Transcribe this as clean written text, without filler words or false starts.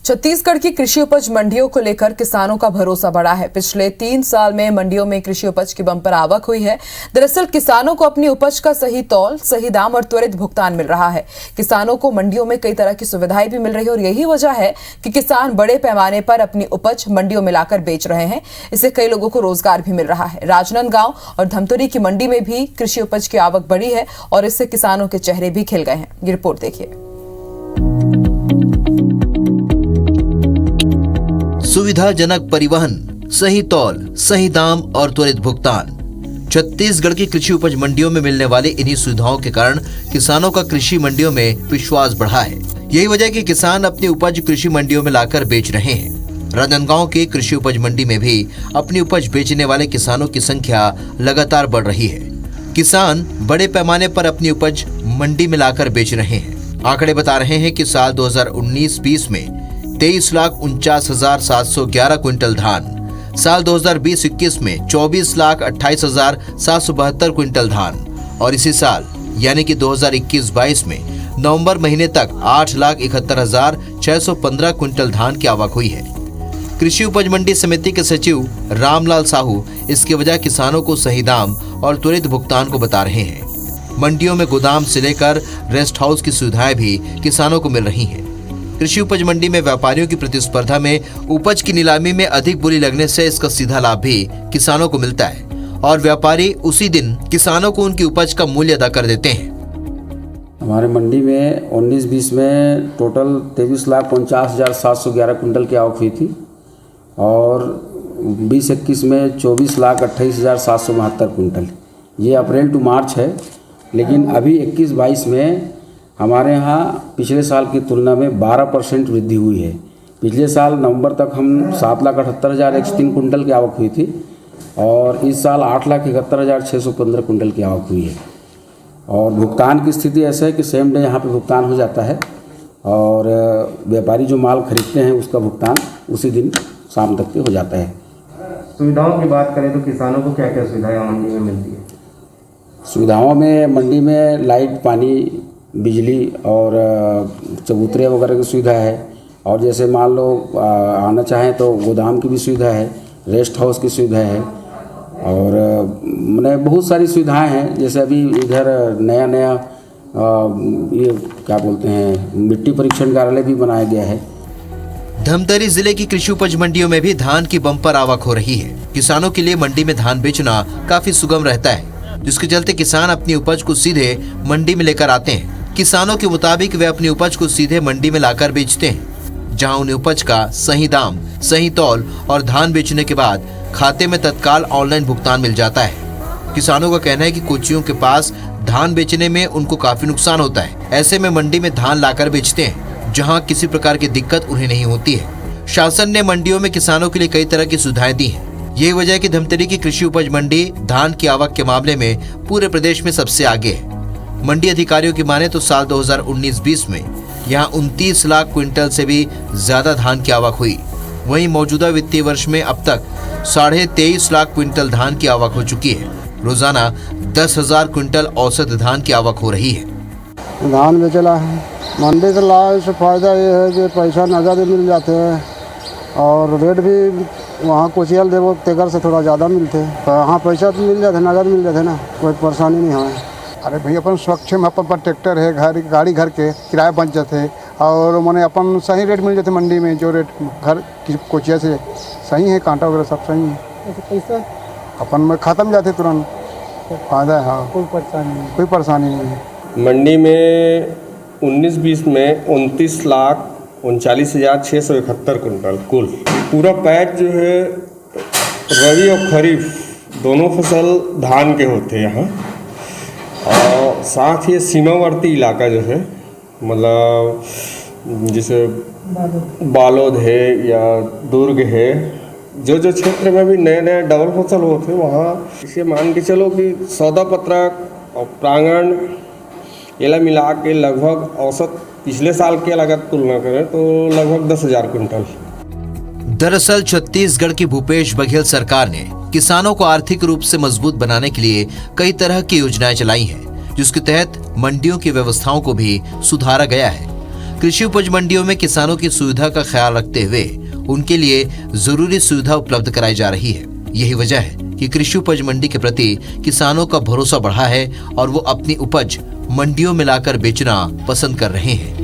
छत्तीसगढ़ की कृषि उपज मंडियों को लेकर किसानों का भरोसा बढ़ा है। पिछले 3 साल में मंडियों में कृषि उपज की बंपर आवक हुई है। दरअसल किसानों को अपनी उपज का सही तौल, सही दाम और त्वरित भुगतान मिल रहा है। किसानों को मंडियों में कई तरह की सुविधाएं भी मिल रही है और यही वजह है कि किसान बड़े पैमाने पर अपनी उपज मंडियों में लाकर बेच रहे हैं। इससे कई लोगों को रोजगार भी मिल रहा है। राजनांदगांव और धमतरी की मंडी में भी कृषि उपज की आवक बढ़ी है और इससे किसानों के चेहरे भी खिल गए हैं। ये रिपोर्ट देखिए। सुविधाजनक परिवहन, सही तौल, सही दाम और त्वरित भुगतान। छत्तीसगढ़ की कृषि उपज मंडियों में मिलने वाली इन्हीं सुविधाओं के कारण किसानों का कृषि मंडियों में विश्वास बढ़ा है। यही वजह है कि किसान अपनी उपज कृषि मंडियों में लाकर बेच रहे हैं। राजनांदगांव की कृषि उपज मंडी में भी अपनी उपज बेचने वाले किसानों की संख्या लगातार बढ़ रही है। किसान बड़े पैमाने पर अपनी उपज मंडी में लाकर बेच रहे हैं। आंकड़े बता रहे हैं कि साल 2019-20 में 23,49,711 क्विंटल धान, साल 2020-21 में 24,28,772 क्विंटल धान और इसी साल यानी कि 2021-22 में नवंबर महीने तक 8,71,615 क्विंटल धान की आवक हुई है। कृषि उपज मंडी समिति के सचिव रामलाल साहू इसकी वजह किसानों को सही दाम और त्वरित भुगतान को बता रहे हैं। मंडियों में गोदाम से लेकर रेस्ट हाउस की सुविधाएं भी किसानों को मिल रही हैं। कृषि उपज मंडी में व्यापारियों की प्रतिस्पर्धा में उपज की नीलामी में अधिक बोली लगने से इसका सीधा लाभ भी किसानों को मिलता है और व्यापारी उसी दिन किसानों को उनकी उपज का मूल्य अदा कर देते हैं। हमारे मंडी में 19-20 में टोटल 23,49,711 कुंटल की आवक हुई थी और 20-21 में 24,28,772 कुंटल। ये अप्रैल टू मार्च है, लेकिन अभी 21-22 में हमारे यहाँ पिछले साल की तुलना में 12% वृद्धि हुई है। पिछले साल नवंबर तक हम 7,78,103 कुंटल की आवक हुई थी और इस साल 8,71,615 कुंटल की आवक हुई है। और भुगतान की स्थिति ऐसा है कि सेम डे यहाँ पे भुगतान हो जाता है और व्यापारी जो माल खरीदते हैं उसका भुगतान उसी दिन शाम तक के हो जाता है। सुविधाओं की बात करें तो किसानों को क्या क्या सुविधाएं मंडी में मिलती है? सुविधाओं में मंडी में लाइट, पानी, बिजली और चबूतरे वगैरह की सुविधा है और जैसे मान लो आना चाहें तो गोदाम की भी सुविधा है, रेस्ट हाउस की सुविधा है और मैंने बहुत सारी सुविधाएं हैं। जैसे अभी इधर नया ये क्या बोलते हैं, मिट्टी परीक्षण कार्यालय भी बनाया गया है। धमतरी जिले की कृषि उपज मंडियों में भी धान की बम्पर आवक हो रही है। किसानों के लिए मंडी में धान बेचना काफी सुगम रहता है, जिसके चलते किसान अपनी उपज को सीधे मंडी में लेकर आते हैं। किसानों के मुताबिक वे अपनी उपज को सीधे मंडी में लाकर बेचते हैं, जहां उन्हें उपज का सही दाम, सही तौल और धान बेचने के बाद खाते में तत्काल ऑनलाइन भुगतान मिल जाता है। किसानों का कहना है कि कोचियों के पास धान बेचने में उनको काफी नुकसान होता है। ऐसे में मंडी में धान लाकर बेचते हैं, जहां किसी प्रकार की दिक्कत उन्हें नहीं होती है। शासन ने मंडियों में किसानों के लिए कई तरह की सुविधाएं दी हैं। यही वजह है कि धमतरी की कृषि उपज मंडी धान की आवक के मामले में पूरे प्रदेश में सबसे आगे है। मंडी अधिकारियों की माने तो साल 2019-20 में यहां 29 लाख क्विंटल से भी ज्यादा धान की आवक हुई। वहीं मौजूदा वित्तीय वर्ष में अब तक 23.5 लाख क्विंटल धान की आवक हो चुकी है। रोजाना 10,000 क्विंटल औसत धान की आवक हो रही है। धान बेचला है मंडी से लाए से फायदा ये है कि पैसा नगद मिल जाते हैं और रेट भी वहाँ कोचियल देवो तेगर से थोड़ा ज़्यादा मिलते हैं। तो हाँ, पैसा तो मिल जाते, नगद मिल जाते ना, कोई परेशानी नहीं है। अरे भाई अपन स्वच्छ में अपन ट्रैक्टर है, गाड़ी घर के किराए बच जाते और मैंने अपन सही रेट मिल जाते मंडी में। जो रेट घर की कोचिया से सही है, कांटा वगैरह सब सही है। पैसा अपन में खाता में जाते तुरंत, फायदा है। हाँ, कोई परेशानी नहीं है। मंडी में 19-20 में 29,39,671 कुंटल कुल। पूरा पैच जो है रबी और खरीफ दोनों फसल धान के होते हैं यहाँ और साथ ही सीमावर्ती इलाका जो है, मतलब जैसे बालोद है या दुर्ग है, जो क्षेत्र में भी नए डबल फसल होते हैं वहाँ इसे मान के चलो कि सौदा पत्रक और प्रांगण ये मिला के लगभग औसत पिछले साल के अगर तुलना करें तो लगभग 10,000 कुंटल। दरअसल छत्तीसगढ़ की भूपेश बघेल सरकार ने किसानों को आर्थिक रूप से मजबूत बनाने के लिए कई तरह की योजनाएं चलाई हैं, जिसके तहत मंडियों की व्यवस्थाओं को भी सुधारा गया है। कृषि उपज मंडियों में किसानों की सुविधा का ख्याल रखते हुए उनके लिए जरूरी सुविधा उपलब्ध कराई जा रही है। यही वजह है कि कृषि उपज मंडी के प्रति किसानों का भरोसा बढ़ा है और वो अपनी उपज मंडियों में लाकर बेचना पसंद कर रहे हैं।